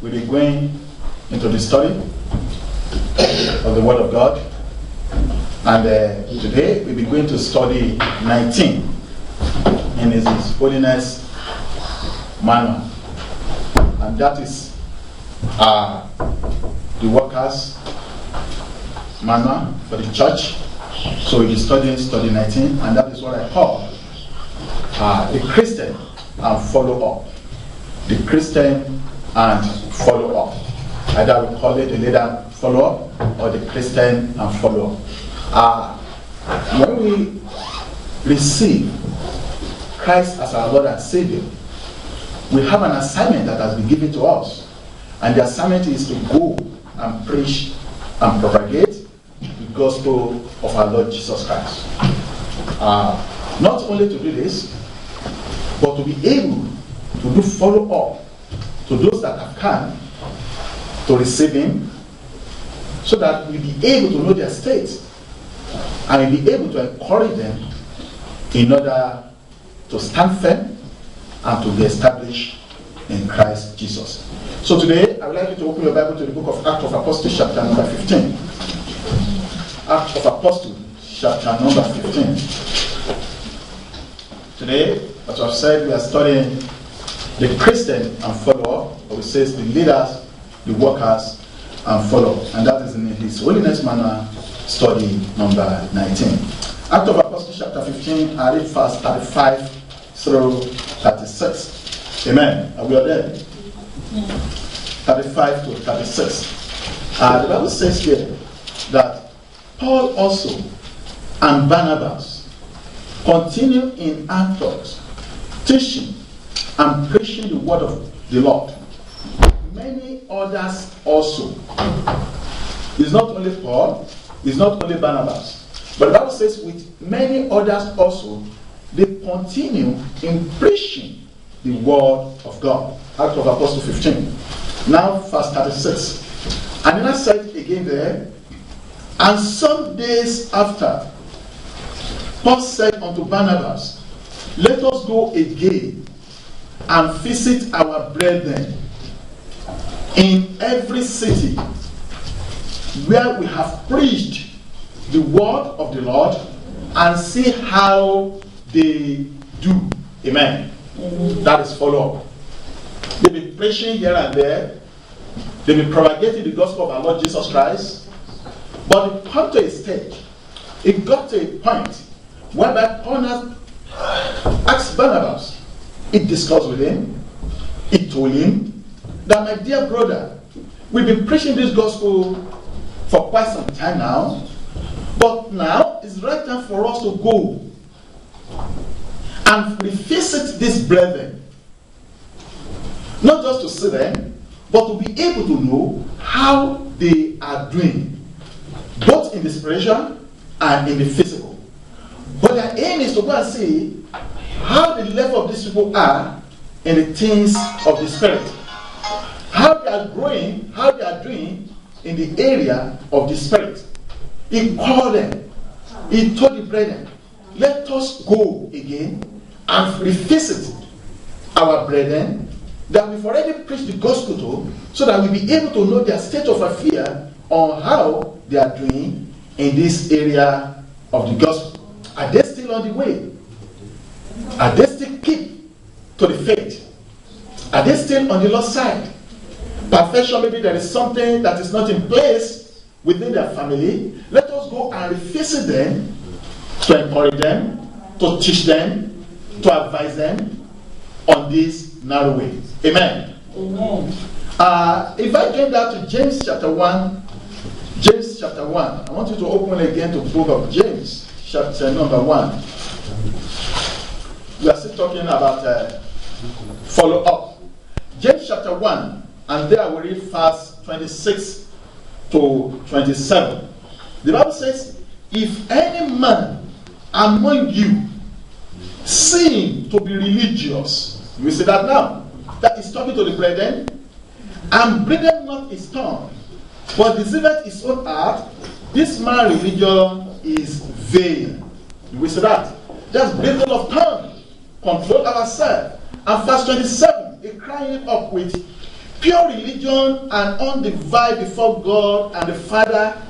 we'll be going into the study of the Word of God. And today we'll be going to study 19 in His Holiness Manual. And that is the Workers' Manual for the church. So we'll be studying study 19, and that is what I call the Christian and follow up. The Christian and follow up. Either we call it the leader follow up or the Christian and follow up. When we receive Christ as our Lord and Savior, we have an assignment that has been given to us. And the assignment is to go and preach and propagate the gospel of our Lord Jesus Christ. Not only to do this, but to be able to do follow-up to those that have come to receive Him, so that we'll be able to know their state and we'll be able to encourage them in order to stand firm and to be established in Christ Jesus. So today, I would like you to open your Bible to the book of Acts of Apostles, chapter number 15. Acts of Apostles, chapter number 15. Today, as I've said, we are studying the Christian and follow-up, or it says the leaders, the workers, and follow-up. And that is in His Holiness Manual, study number 19. Acts of Apostles, chapter 15, I read verse 35 through 36. Amen. Are we all there? 35 to 36. The Bible says here that Paul also and Barnabas continued in Antioch, teaching and preaching the word of the Lord. Many others also. It's not only Paul, it's not only Barnabas, but the Bible says with many others also, they continue in preaching the word of God. Acts of Apostles 15. Now verse 36. And then I said again there, and some days after, Paul said unto Barnabas, let us go again and visit our brethren in every city where we have preached the word of the Lord, and see how they do. Amen. That is follow up. They've been preaching here and there. They've been propagating the gospel of our Lord Jesus Christ. But it come to a stage. It got to a point whereby Paul asked Barnabas. He discussed with him. He told him that, my dear brother, we've been preaching this gospel for quite some time now. But now it's right time for us to go and revisit these brethren. Not just to see them, but to be able to know how they are doing, both in the spiritual and in the physical. But their aim is to go and see how the level of these people are in the things of the Spirit. How they are growing, how they are doing in the area of the Spirit. He called them. He told the brethren, let us go again and revisit our brethren that we've already preached the gospel to, so that we'll be able to know their state of affair on how they are doing in this area of the gospel. Are they still on the way? Are they still keep to the faith? Are they still on the Lord's side? Perfection, maybe there is something that is not in place within their family. Let us go and revisit them, to encourage them, to teach them, to advise them on this narrow way. Amen. Amen. If I get that to James chapter 1, James chapter 1, I want you to open again to the book of James, chapter number 1. We are still talking about follow up. James chapter 1, and there we read verse 26 to 27. The Bible says, if any man among you seem to be religious, we see that now. That is talking to the brethren, and brethren not his tongue, but deceiveth his own heart. This man religion is vain. We see that. Just breathing of tongue. Control ourselves. And verse 27, he crying up with, Pure religion and undivided before God and the Father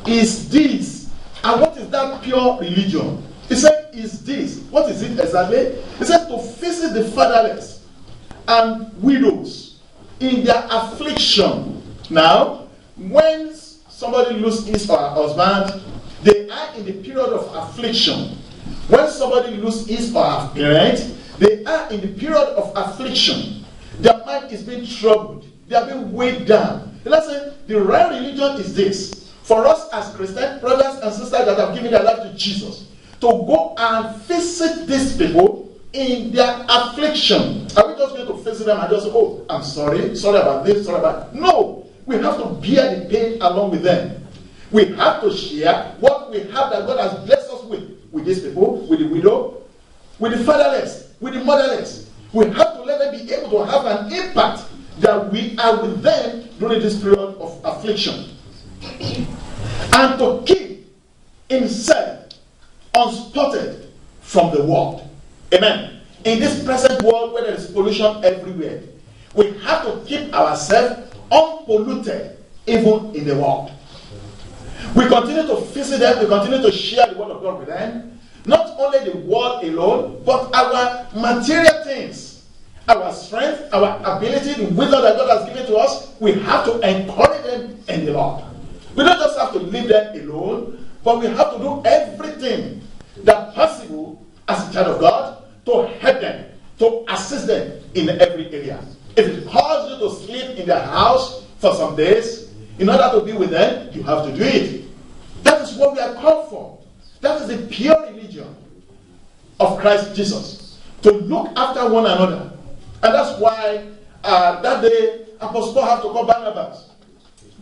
is this. And what is that pure religion? He said, is this. What is it exactly? He said, to visit the fatherless and widows in their affliction. Now, when somebody loses his or her husband, they are in the period of affliction. When somebody loses his or her parent, they are in the period of affliction. Their mind is being troubled. They are being weighed down. Let's say the right religion is this. For us as Christians, brothers and sisters that have given their life to Jesus, to go and visit these people in their affliction. Are we just going to visit them and just say, oh, I'm sorry about this, sorry about that? No. We have to bear the pain along with them. We have to share what we have that God has blessed us with these people, with the widow, with the fatherless, with the motherless. We have to let them be able to have an impact that we are with them during this period of affliction. And to keep himself unspotted from the world. Amen. In this present world where there is pollution everywhere, we have to keep ourselves unpolluted even in the world. We continue to visit them, we continue to share the word of God with them. Not only the word alone, but our material things, our strength, our ability, the wisdom that God has given to us, we have to encourage them in the Lord. We don't just have to leave them alone, but we have to do everything that's possible as a child of God to help them, to assist them in every area. If it calls you to sleep in their house for some days, in order to be with them, you have to do it. That is what we are called for. That is the pure religion of Christ Jesus. To look after one another. And that's why that day, Apostle Paul have to call Barnabas.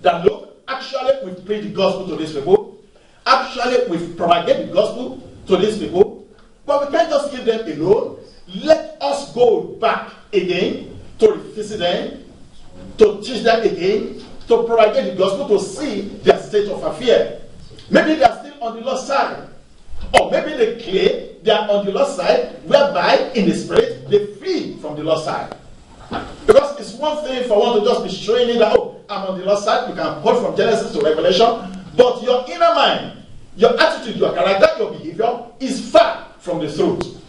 That look, actually we preach the gospel to these people. Actually we propagate the gospel to these people. But we can't just leave them alone. Let us go back again to visit them, to teach them again, to propagate the gospel, to see their state of affair. Maybe they are still on the lost side. Or maybe they claim they are on the lost side, whereby in the spirit they flee from the lost side. Because it's one thing for one to just be showing it that, oh, I'm on the lost side. You can quote from Genesis to Revelation. But your inner mind, your attitude, your character, your behavior is far from the truth.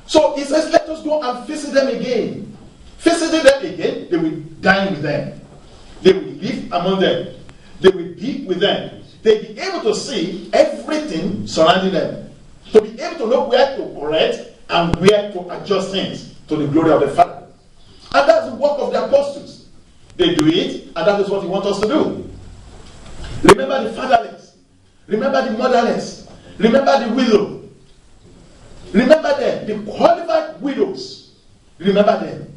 So he says, let us go and visit them again. Visiting them again, they will dine with them. They will live among them. They will be with them. They'll be able to see everything surrounding them. To be able to know where to correct and where to adjust things to the glory of the Father. And that's the work of the apostles. They do it, and that is what he wants us to do. Remember the fatherless. Remember the motherless. Remember the widow. Remember them, the qualified widows. Remember them.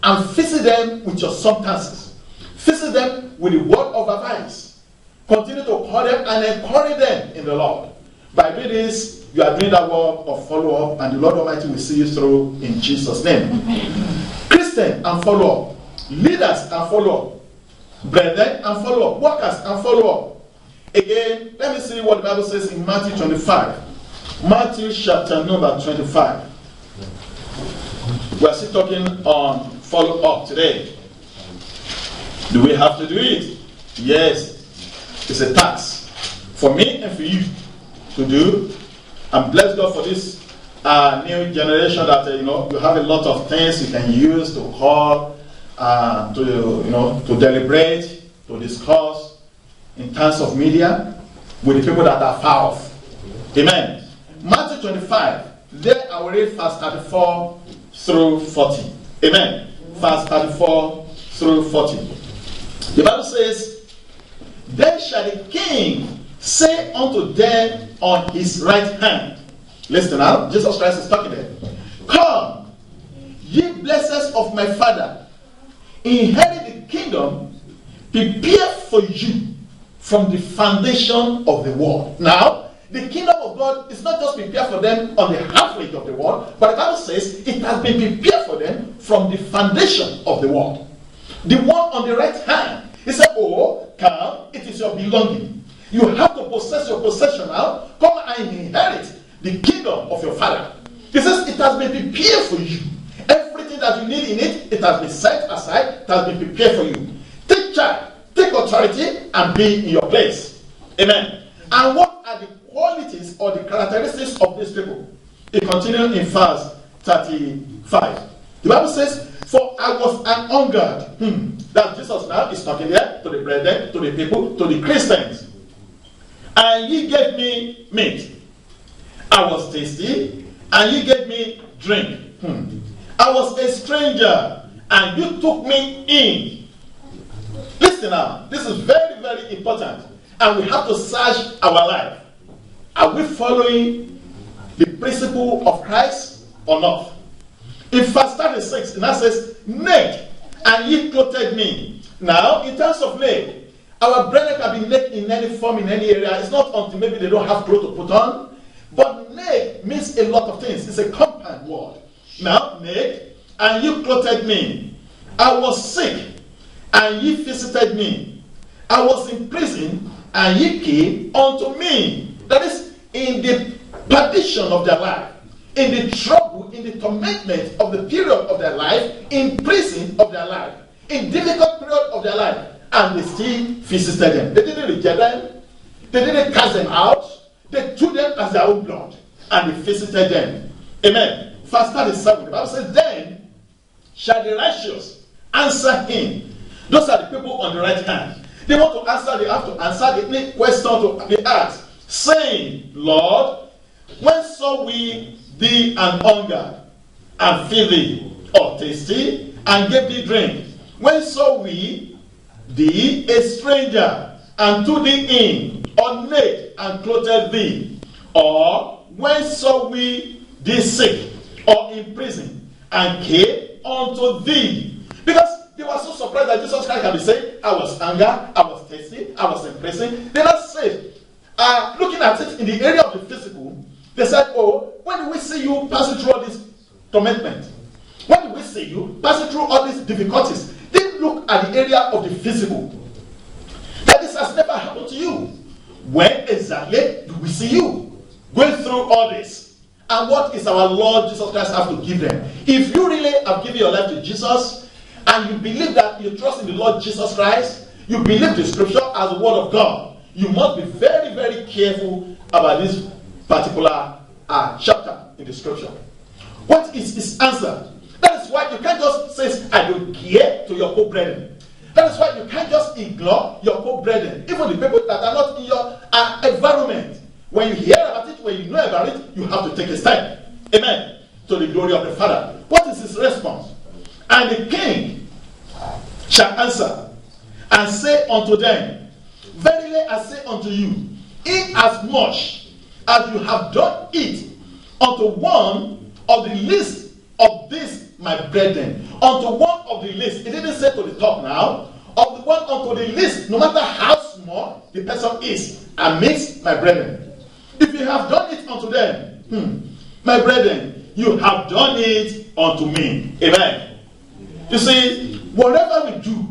And visit them with your substances. Visit them with the word of advice. Continue to call them and encourage them in the Lord. By doing this, you are doing that work of follow-up, and the Lord Almighty will see you through in Jesus' name. Christian and follow-up. Leaders and follow-up. Brethren and follow-up. Workers and follow-up. Again, let me see what the Bible says in Matthew 25. Matthew chapter number 25. We are still talking on follow-up today. Do we have to do it? Yes. It's a task for me and for you to do. And bless God for this new generation that you have a lot of things you can use to call, to deliberate, to discuss in terms of media with the people that are far off. Amen. Matthew 25. There I will read verse 34 through 40. Amen. Verse 34 through 40. The Bible says, then shall the king say unto them on his right hand. Listen now, Jesus Christ is talking there. Come, ye blessed of my Father, inherit the kingdom prepared for you from the foundation of the world. Now, the kingdom of God is not just prepared for them on the halfway of the world, but the Bible says it has been prepared for them from the foundation of the world. The one on the right hand, he said, oh, come, it is your belonging. You have to possess your possession now. Come and inherit the kingdom of your Father. He says it has been prepared for you. Everything everything that you need in it, it has been set aside, it has been prepared for you. Take charge, take authority, and be in your place. Amen. And what are the qualities or the characteristics of these people? It continues in verse 35. The Bible says, for I was an hungered. That Jesus now is talking there to the brethren, to the people, to the Christians. And ye gave me meat. I was thirsty, and ye gave me drink. I was a stranger, and you took me in. Listen now, this is very, very important. And we have to search our life. Are we following the principle of Christ or not? In verse 36, it now says, naked, and ye clothed me. Now, in terms of naked, our brethren can be naked in any form, in any area. It's not until maybe they don't have clothes to put on. But naked means a lot of things. It's a compound word. Now, naked, and you clothed me. I was sick, and ye visited me. I was in prison, and ye came unto me. That is, in the perdition of their life, in the trouble, in the torment of the period of their life, in prison of their life, in difficult period of their life, and they still visited them. They didn't reject them. They didn't cast them out. They took them as their own blood, and they visited them. Amen. Verse 37, the Bible says, then shall the righteous answer him. Those are the people on the right hand. They want to answer, they have to answer the question to be asked, saying, Lord, when saw we thee an hunger, and feed thee, or thirsty, and gave thee drink? When saw we thee a stranger, and took thee in, or naked, and clothed thee? Or when saw we thee sick, or in prison, and came unto thee? Because they were so surprised that Jesus Christ had been saying, I was hunger, I was thirsty, I was in prison. They not said, looking at it in the area of the physical, they said, oh, when did we see you passing through all this torment? When did we see you passing through all these difficulties? They look at the area of the physical. That this has never happened to you. When exactly do we see you going through all this? And what is our Lord Jesus Christ have to give them? If you really have given your life to Jesus, and you believe that you trust in the Lord Jesus Christ, you believe the scripture as the word of God, you must be very, very careful about this particular chapter in the scripture. What is his answer? That is why you can't just say, I don't care to your co-brethren. That is why you can't just ignore your co-brethren, even the people that are not in your environment. When you hear about it, when you know about it, you have to take a stand. Amen. To the glory of the Father. What is his response? And the king shall answer and say unto them, verily I say unto you, inasmuch as you have done it unto one of the least of these my brethren, unto one of the least, it didn't say to the top now, of the one unto the least, no matter how small the person is, amidst my brethren. If you have done it unto them, my brethren, you have done it unto me. Amen. You see, whatever we do,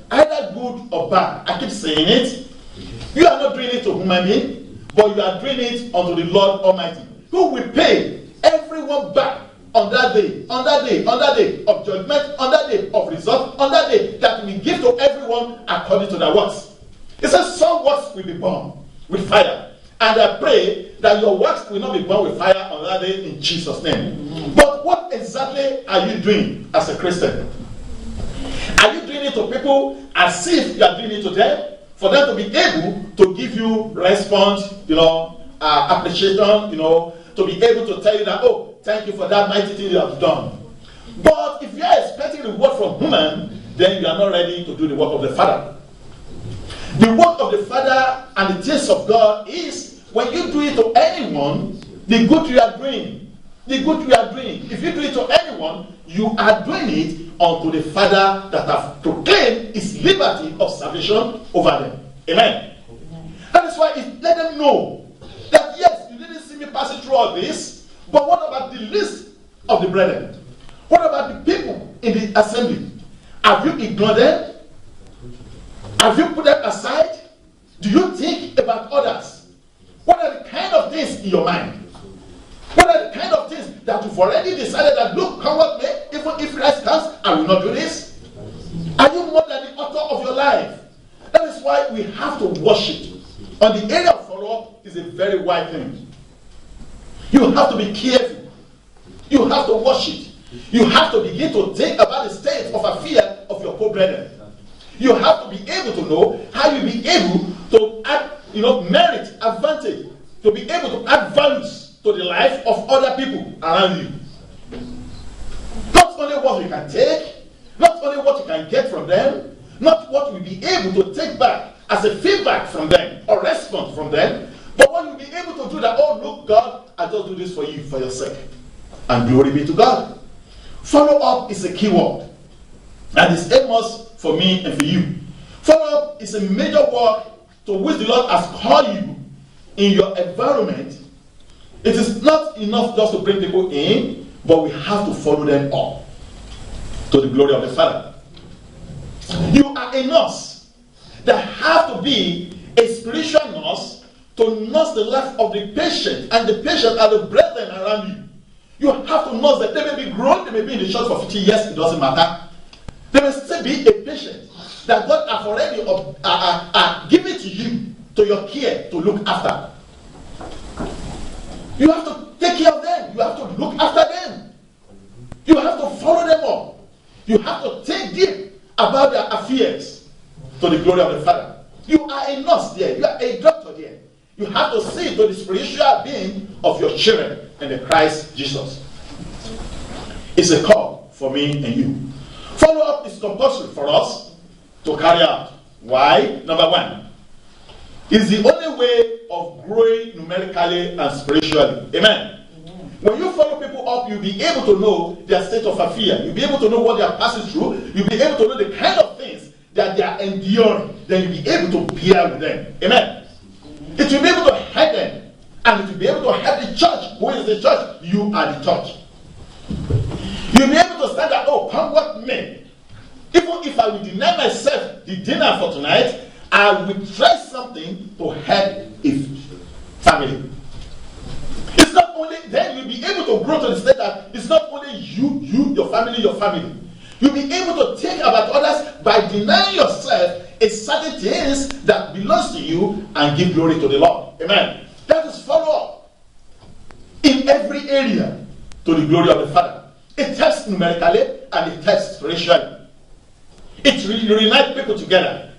either good or bad, I keep saying it, you are not doing it to human being, but you are doing it unto the Lord Almighty, who will pay everyone back on that day, on that day, on that day of judgment, on that day of result, on that day that we give to everyone according to their works. It says some works will be burned with fire. And I pray that your works will not be burned with fire on that day in Jesus' name. But what exactly are you doing as a Christian? Are you doing it to people as if you are doing it to them? For them to be able to give you response, appreciation, to be able to tell you that, oh, thank you for that mighty thing you have done. But if you are expecting reward from human, then you are not ready to do the work of the Father. The work of the Father and the things of God is when you do it to anyone, the good you are doing. The good you are doing. If you do it to anyone, you are doing it unto the Father that have proclaimed his liberty of salvation over them. Amen. That is why let them know that yes, you didn't see me passing through all this, but what about the least of the brethren? What about the people in the assembly? Have you ignored them? Have you put them aside? Do you think about others? What are the kind of things in your mind? What are the kind of things that you've already decided that, look, come what may, even even if Christ comes, I will not do this? Are you more than the author of your life? That is why we have to watch it. On the area of follow-up is a very wide thing. You have to be careful. You have to watch it. You have to begin to think about the state of affair of your co-brethren. You have to be able to know how you be able to add, merit, advantage, to be able to add values to the life of other people around you. Not only what you can take, not only what you can get from them, not what you'll be able to take back as a feedback from them or response from them, but what you'll be able to do that, oh, look, God, I just do this for you, for your sake. And glory be to God. Follow-up is a key word. And it's a must for me and for you. Follow-up is a major work to which the Lord has called you in your environment. It is not enough just to bring people in, but we have to follow them up to the glory of the Father. You are a nurse that have to be a spiritual nurse to nurse the life of the patient, and the patient are the brethren around you. You have to nurse that. They may be grown, they may be in the church for 50 years, it doesn't matter. They may still be a patient that God has already given to you, to your care, to look after. You have to take care of them. You have to look after them. You have to follow them up. You have to take deep about their affairs to the glory of the Father. You are a nurse there. You are a doctor there. You have to see to the spiritual being of your children in the Christ Jesus. It's a call for me and you. Follow-up is compulsory for us to carry out. Why? Number one, it's the only way of growing numerically and spiritually. Amen. When you follow people up, you'll be able to know their state of affair. You'll be able to know what they are passing through. You'll be able to know the kind of things that they are enduring. Then you'll be able to bear with them. Amen. It will be able to help them. And it will be able to help the church. Who is the church? You are the church. You'll be able to stand there, oh, come what may. Even if I will deny myself the dinner for tonight, I will try something to help a family. It's not only, then you'll be able to grow to the state that it's not only you, your family. You'll be able to think about others by denying yourself a certain things that belongs to you and give glory to the Lord. Amen. That is follow-up in every area to the glory of the Father. It helps numerically and it helps spiritually. It unites people together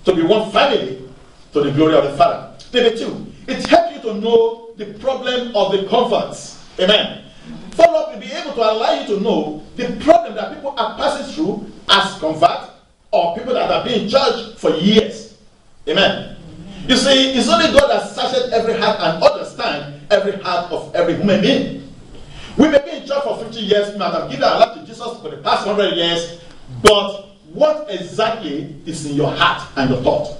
to be one family to the glory of the Father. Number two, it helps you to know the problem of the converts. Amen. Follow-up will be able to allow you to know the problem that people are passing through as converts or people that have been in church for years. Amen. You see, it's only God that searches every heart and understands every heart of every human being. We may be in church for 50 years, we might have given our life to Jesus for the past 100 years, but what exactly is in your heart and your thought?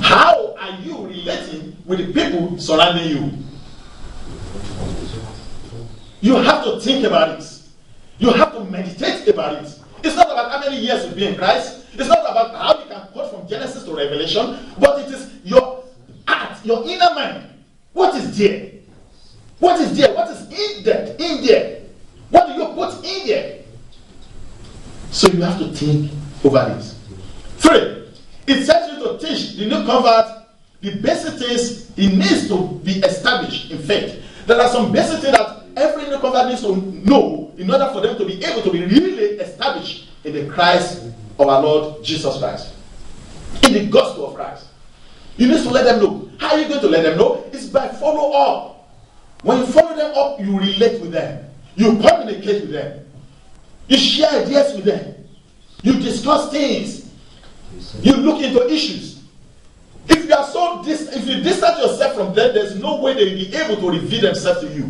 How are you relating with the people surrounding you? You have to think about it. You have to meditate about it. It's not about how many years you've been in Christ. It's not about how you can quote from Genesis to Revelation, but it is your heart, your inner mind. What is there? What is there? What is in there? In there? What do you put in there? So you have to think over this. 3. It tells you to teach the new convert the basic things he needs to be established in faith. There are some basic things that every new convert needs to know in order for them to be able to be really established in the Christ of our Lord Jesus Christ. In the gospel of Christ. You need to let them know. How are you going to let them know? It's by follow up. When you follow them up, you relate with them. You communicate with them. You share ideas with them. You discuss things. You look into issues. If you are if you distance yourself from them, there's no way they will be able to reveal themselves to you.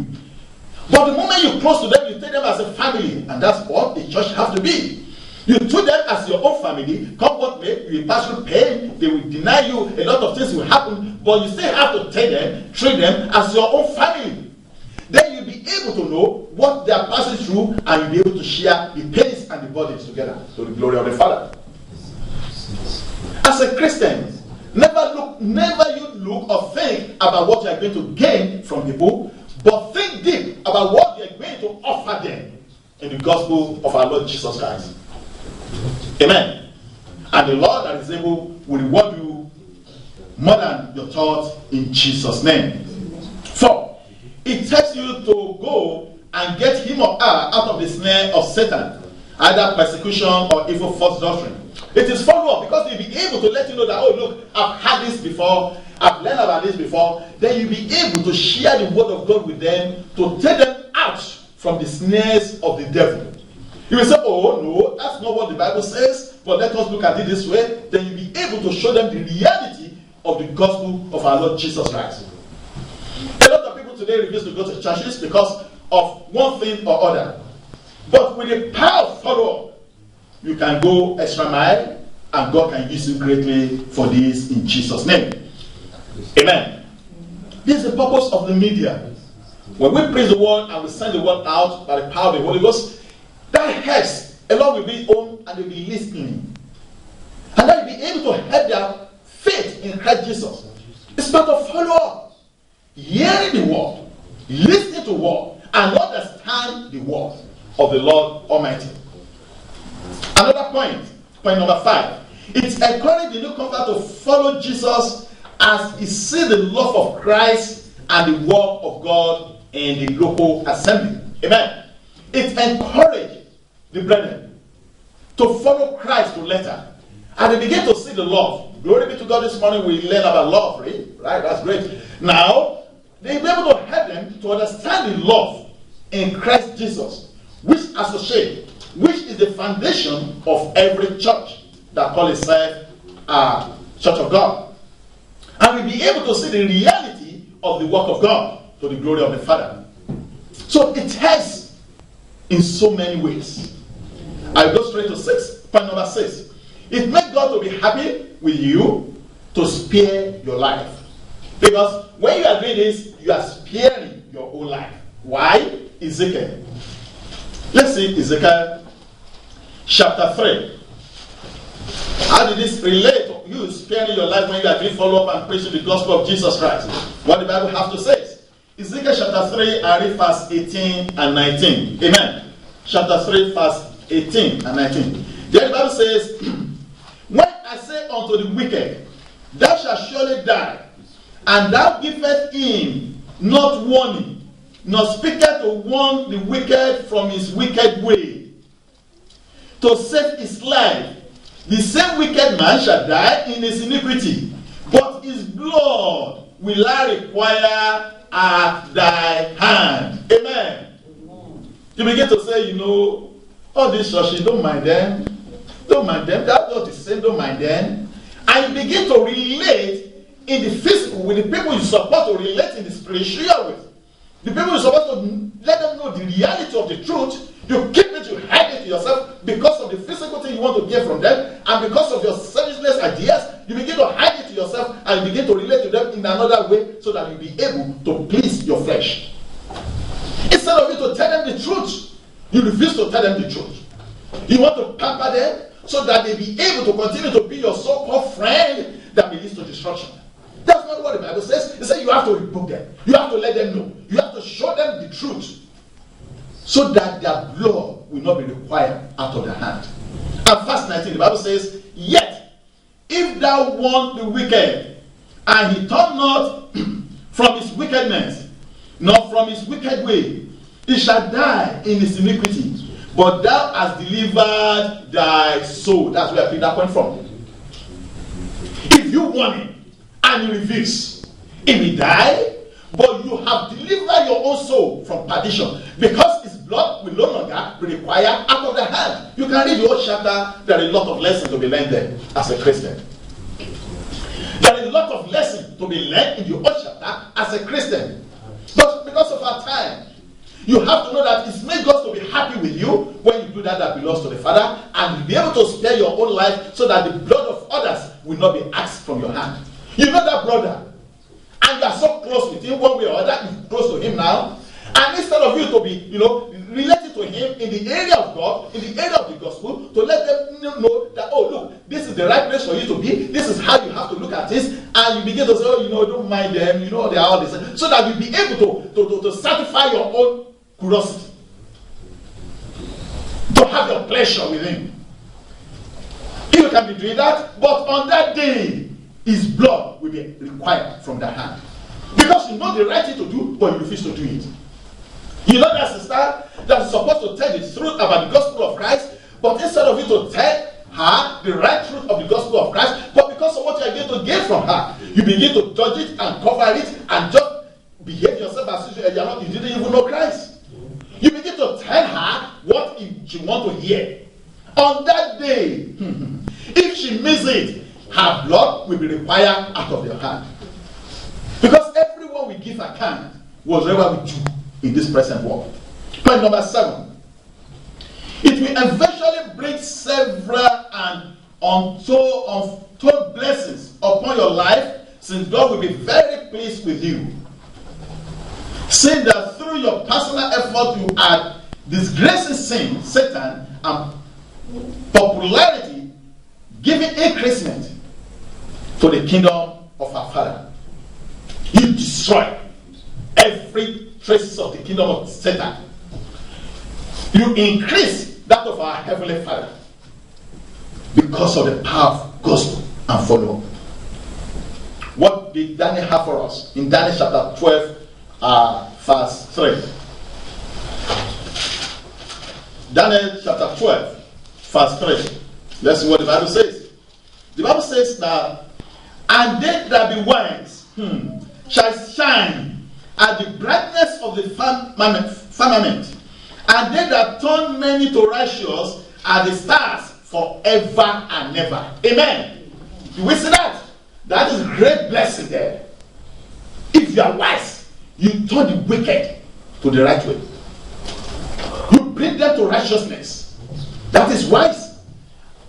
But the moment you close to them, you take them as a family, and that's what the church has to be. You treat them as your own family. Come what may, you will pass through pain. They will deny you. A lot of things will happen, but you still have to take them, treat them as your own family. Then you'll be able to know what they are passing through, and you'll be able to share the pains and the burdens together to the glory of the Father. As a Christian, never you look or think about what you are going to gain from people, but think deep about what you are going to offer them. in the gospel of our Lord Jesus Christ. Amen. And the Lord that is able will reward you more than your thoughts in Jesus' name. 4. It takes you to go and get him or her out of the snare of Satan, either persecution or evil false doctrine. It is follow-up because you'll be able to let you know that, oh look, I've had this before, I've learned about this before. Then you'll be able to share the word of God with them to take them out from the snares of the devil. You will say, oh no, that's not what the Bible says, but let us look at it this way. Then you'll be able to show them the reality of the gospel of our Lord Jesus Christ. A lot of people today refuse to go to churches because of one thing or other. But with the power of follow-up, you can go extra mile, and God can use you greatly for this in Jesus' name. Amen. This is the purpose of the media. When we preach the word and we send the word out by the power of the Holy Ghost, that helps. A lot will be home and they'll be listening. And then you'll be able to help their faith in Christ Jesus. It's part of follow-up. Hearing the word, listening to the word, and understand the word of the Lord Almighty. Another point number 5. It encourages the new convert to follow Jesus as he sees the love of Christ and the work of God in the local assembly. Amen. It encourages the brethren to follow Christ to letter. And they begin to see the love. Glory be to God. This morning we learn about love, right? That's great. Now, they'll be able to help them to understand the love in Christ Jesus, which is the foundation of every church that calls itself a Church of God. And we'll be able to see the reality of the work of God to the glory of the Father. So it has in so many ways. I go straight to point number 6. It makes God to be happy with you to spare your life. Because when you are doing this, you are sparing your own life. Why? Ezekiel. Let's see Ezekiel chapter 3. How did this relate to you sparing your life when you are doing follow-up and preaching the gospel of Jesus Christ? What the Bible has to say. Ezekiel chapter 3, I read verse 18 and 19. Amen. Chapter 3, verse 18 and 19. Then the Bible says, when I say unto the wicked, thou shalt surely die, and thou givest him not warning, nor speaketh to warn the wicked from his wicked way, to save his life, the same wicked man shall die in his iniquity, but his blood will I require at thy hand. Amen. You begin to say, all these churches, don't mind them. Don't mind them. That's not the same, don't mind them. And you begin to relate in the physical with the people you're supposed to relate in the spiritual with. The people you're supposed to let them know the reality of the truth. You keep it, you hide it to yourself because of the physical thing you want to get from them, and because of your selfishness ideas, you begin to hide it to yourself and you begin to relate to them in another way so that you'll be able to please your flesh. Instead of you to tell them the truth, you refuse to tell them the truth. You want to pamper them so that they be able to continue to be your so-called friend that may lead to destruction. That's not what the Bible says. It says you have to rebuke them. You have to let them know. You have to show them the truth so that their blood will not be required out of their hand. And verse 19, the Bible says, yet, if thou warn the wicked, and he turn not from his wickedness, nor from his wicked way, he shall die in his iniquity. But thou hast delivered thy soul. That's where I picked that point from. If you warn him, and he refuse, he will die, but you have delivered your own soul from perdition, because his blood will no longer be required out of the hand. You can read the whole chapter. There are a lot of lessons to be learned there as a Christian. There are a lot of lessons to be learned in the whole chapter as a Christian. But because of our time, you have to know that it's made God to be happy with you when you do that belongs to the Father, and you'll be able to spare your own life so that the blood of others will not be asked from your hand. You know that brother, and you are so close with him one way or other, you're close to him now, and instead of you to be, related to him in the area of God, in the area of the gospel, to let them know that, oh look, this is the right place for you to be, this is how you have to look at this, and you begin to say, don't mind them, they are all this, so that you'll be able to satisfy your own curiosity. to have your pleasure with him. You can be doing that, but on that day, his blood will be required from the hand. Because you know the right thing to do, but you refuse to do it. You know that sister that's supposed to tell the truth about the gospel of Christ, but instead of you to tell her the right truth of the gospel of Christ, but because of what you are going to get from her, you begin to judge it and cover it and just behave yourself as if you didn't even know Christ. You begin to tell her what she wants to hear. On that day, if she misses it, her blood will be required out of your hand. Because everyone will give account whatever we do in this present world. Point number 7. It will eventually bring several and untold blessings upon your life, since God will be very pleased with you. Seeing that through your personal effort you are disgracing Satan and popularity, giving increasement to the kingdom of our Father. You destroy every trace of the kingdom of Satan. You increase that of our Heavenly Father because of the power of gospel and follow. What did Daniel have for us? In Daniel chapter 12, verse 3. Daniel chapter 12, verse 3. Let's see what the Bible says. The Bible says that, and they that be wise shall shine at the brightness of the firmament, and they that turn many to righteous are the stars forever and ever. Amen. Do we see that? That is great blessing there. If you are wise, you turn the wicked to the right way. You bring them to righteousness. That is wise.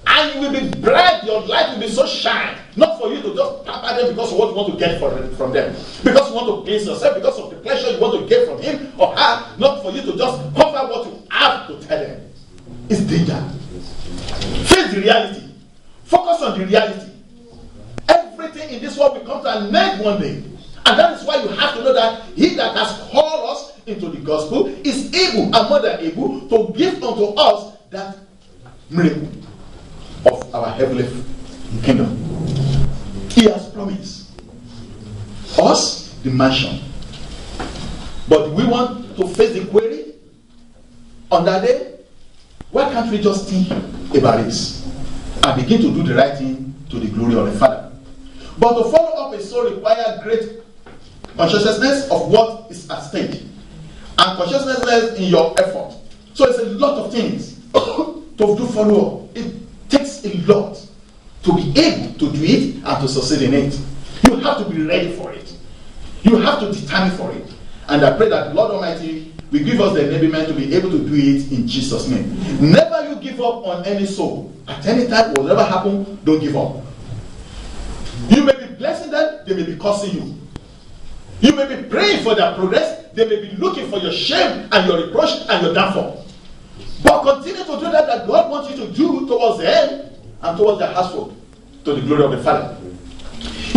And you will be bright, your light will be so shine. Not for you to just pamper them because of what you want to get from them. Because you want to please yourself, because of the pleasure you want to get from him or her. Not for you to just cover what you have to tell them. It's danger. Face the reality. Focus on the reality. Everything in this world will come to an end one day. And that is why you have to know that he that has called us into the gospel is able and more than able to give unto us that miracle of our heavenly kingdom. He has promised us the mansion. But we want to face the query on that day. Why can't we just think about this and begin to do the right thing to the glory of the Father? But to follow up is so require great consciousness of what is at stake and consciousness in your effort. So it's a lot of things to do follow up. It takes a lot to be able to do it and to succeed in it. You have to be ready for it. You have to determine for it. And I pray that the Lord Almighty will give us the enablement to be able to do it in Jesus' name. Never you give up on any soul. At any time, whatever happens, don't give up. You may be blessing them, they may be cursing you. You may be praying for their progress, they may be looking for your shame and your reproach and your downfall. But continue to do that God wants you to do towards them and towards their household, to the glory of the Father.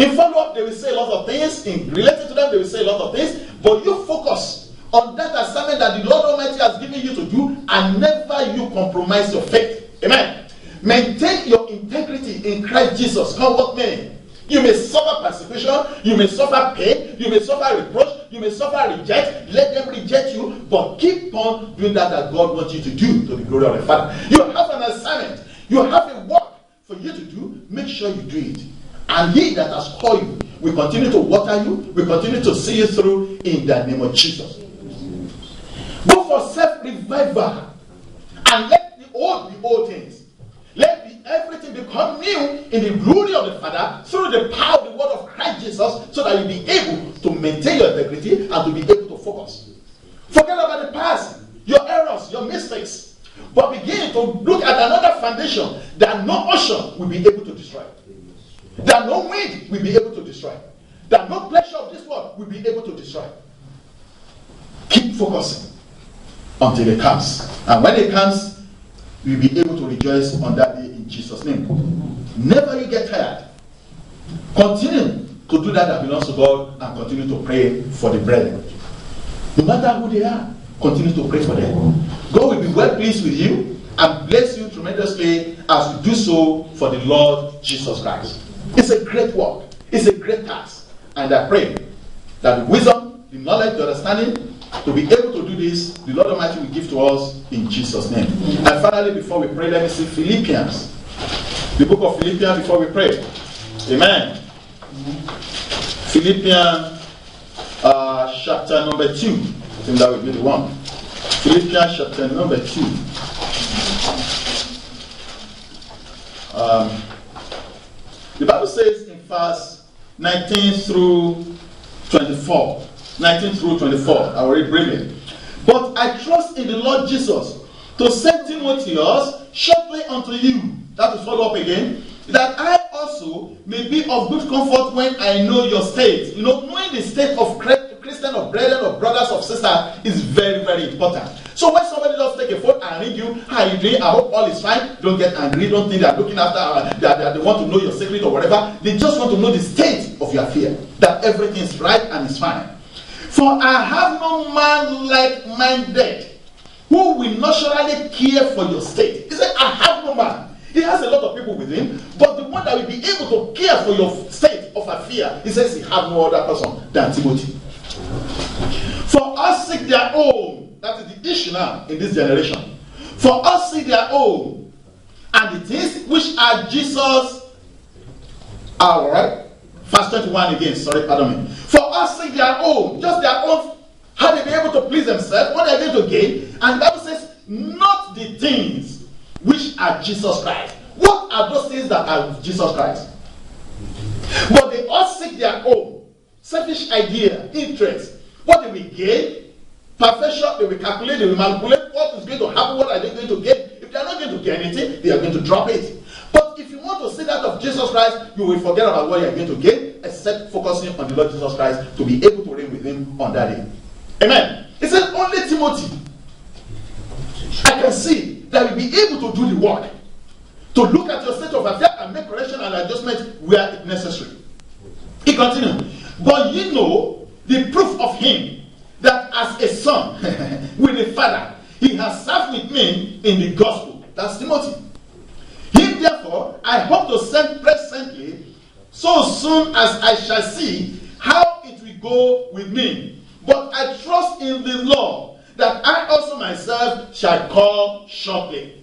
In follow-up, they will say a lot of things. In related to them, they will say a lot of things. But you focus on that assignment that the Lord Almighty has given you to do, and never you compromise your faith. Amen. Maintain your integrity in Christ Jesus. Come what may. You may suffer persecution, you may suffer pain, you may suffer reproach, you may suffer reject. Let them reject you, but keep on doing that God wants you to do to the glory of the Father. You have an assignment, you have a work for you to do. Make sure you do it. And he that has called you will continue to water you, will continue to see you through in the name of Jesus. Go for self-revival and let the old be old things. Let everything become new in the glory of the Father through the power of the word of Christ Jesus, so that you'll be able to maintain your integrity and to be able to focus. Forget about the past, your errors, your mistakes, but begin to look at another foundation that no ocean will be able to destroy, that no wind will be able to destroy, that no pleasure of this world will be able to destroy. Keep focusing until it comes. And when it comes, you'll be able to rejoice on that day in Jesus' name. Never you get tired. Continue to do that belongs to God, and continue to pray for the brethren. No matter who they are, continue to pray for them. God will be well pleased with you, and bless you tremendously as you do so for the Lord Jesus Christ. It's a great work. It's a great task. And I pray that the wisdom, the knowledge, the understanding to be able to do this, the Lord Almighty will give to us in Jesus' name. And finally, before we pray, let me see Philippians. The book of Philippians before we pray. Amen. Philippians chapter number 2. I think that will be the one. Philippians chapter number 2. The Bible says in verse 19 through 24. 19 through 24. I will read briefly. But I trust in the Lord Jesus to send Timotheus shortly unto you. That will follow up again. That I also may be of good comfort when I know your state. You know, knowing the state of Christian, of brethren, of brothers, of sisters is very, very important. So when somebody just take a phone and ring you, how are you doing? I hope all is fine. Don't get angry. Don't think they're looking after, they want to know your secret or whatever. They just want to know the state of your affair. That everything is right and is fine. For I have no man like-minded who will naturally care for your state. He said, I have no man. He has a lot of people with him, but the one that will be able to care for your state of affair, he says he has no other person than Timothy. For us seek their own, that is the issue now in this generation. For us seek their own, and the things which are Jesus, alright, verse 21 again, sorry, pardon me. For us seek their own, just their own, how they be able to please themselves, what they are going to gain, and the Bible says, not the things which are Jesus Christ. What are those things that are Jesus Christ? But they all seek their own selfish idea, interest. What they will gain, perfection, they will calculate, they will manipulate what is going to happen, what are they going to gain. If they are not going to gain anything, they are going to drop it. But if you want to see that of Jesus Christ, you will forget about what you are going to gain, except focusing on the Lord Jesus Christ to be able to reign with him on that day. Amen. It says only Timothy I can see that will be able to do the work, to look at your state of affairs and make correction and adjustment where necessary. He continued, but you know the proof of him that as a son with a father, he has served with me in the gospel. That's Timothy. Him therefore I hope to send presently, so soon as I shall see how it will go with me. But I trust in the Lord that I also myself shall come shortly.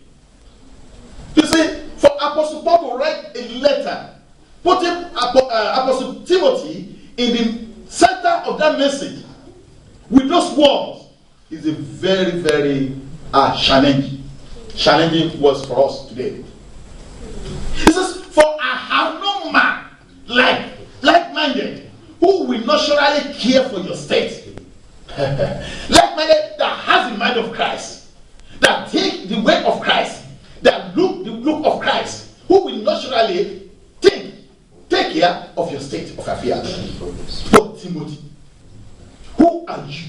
You see, for Apostle Paul to write a letter, putting Apostle Timothy in the center of that message with those words is a very, very challenging words for us today. He says, for I have no man like-minded who will naturally care for your state. Like-minded that has the mind of Christ, that take the way of Christ, that look the look of Christ, who will naturally take care of your state of affairs. But Timothy, who are you?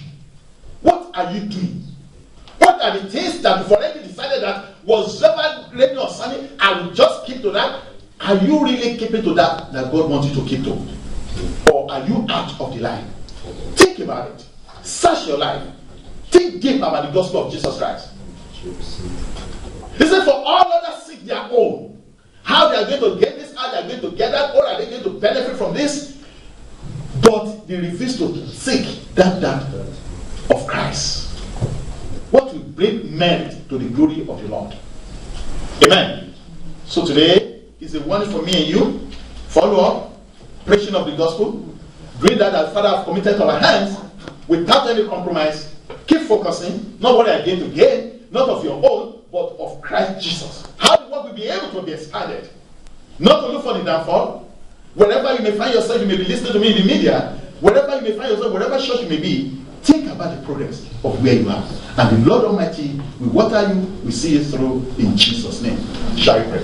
What are you doing? What are the things that you've already decided that whatever great or sunny, I will just keep to that? Are you really keeping to that God wants you to keep to? Or are you out of the line? Think about it. Search your life. Think deep about the gospel of Jesus Christ. He said, for all others seek their own. How they are going to get this, how they are going to get that, or are they going to benefit from this? But they refuse to seek that of Christ. What will bring merit to the glory of the Lord. Amen. So today is a warning for me and you. Follow up. Preaching of the gospel. Doing that as Father have committed to our hands without any compromise. Keep focusing. Not what I are going to gain. Not of your own, but of Christ Jesus. How the work will be able to be expanded. Not to look for the downfall. Wherever you may find yourself, you may be listening to me in the media. Wherever you may find yourself, wherever church you may be, think about the progress of where you are. And the Lord Almighty will water you, will see you through in Jesus' name. Shall we pray?